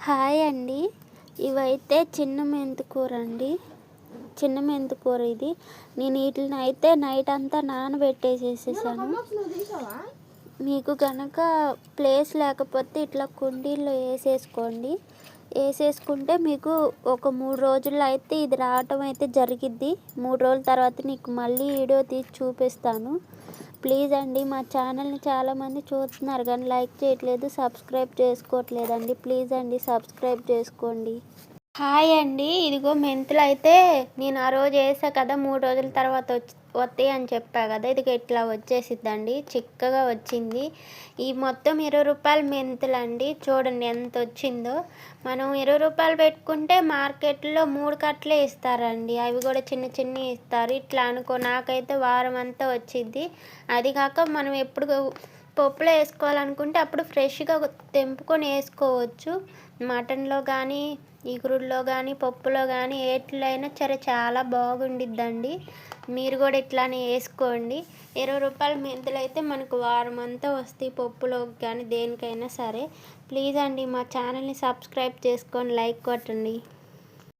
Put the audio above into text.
Hi అండి. ఇవైతే చిన్న మెంతికూర అండి. చిన్న మెంతికూర ఇది. నేను వీటిని అయితే నైట్ అంతా నానబెట్టేసేసేసాను. మీకు కనుక ప్లేస్ లేకపోతే ఇట్లా కుండీల్లో వేసేసుకుంటే మీకు ఒక 3 రోజుల్లో అయితే ఇది రావటం అయితే జరిగిద్ది. 3 రోజుల తర్వాత నీకు మళ్ళీ వీడియో తీసి చూపిస్తాను. ప్లీజ్ అండి, మా ఛానల్ని చాలామంది చూస్తున్నారు కానీ లైక్ చేయట్లేదు, సబ్స్క్రైబ్ చేసుకోవట్లేదండి. ప్లీజ్ అండి, సబ్స్క్రైబ్ చేసుకోండి. హాయ్ అండి. ఇదిగో మెంతులు అయితే నేను ఆ రోజు వేసా కదా, 3 రోజుల తర్వాత వస్తాయి అని చెప్పా కదా, ఇది ఇట్లా వచ్చేసిద్దండి, చిక్కగా వచ్చింది. ఈ మొత్తం 20 రూపాయల మెంతులు అండి. చూడండి ఎంత వచ్చిందో. మనం 20 రూపాయలు పెట్టుకుంటే మార్కెట్లో 3 కట్టలే ఇస్తారండి. అవి కూడా చిన్న చిన్నవి ఇస్తారు. ఇట్లా అనుకో, నాకైతే వారం అంతా వచ్చింది. అది కాక మనం ఎప్పుడు పప్పులో వేసుకోవాలనుకుంటే అప్పుడు ఫ్రెష్గా తెంపుకొని వేసుకోవచ్చు. మటన్లో కానీ, ఇగురుల్లో కానీ, పప్పులో కానీ, ఏట్లో అయినా సరే చాలా బాగుండిద్దండి. మీరు కూడా ఇట్లానే వేసుకోండి. 20 రూపాయల మెంతులు అయితే మనకు వారం అంతా వస్తాయి, పప్పులోకి కానీ దేనికైనా సరే. ప్లీజ్ అండి, మా ఛానల్ని సబ్స్క్రైబ్ చేసుకొని లైక్ కొట్టండి.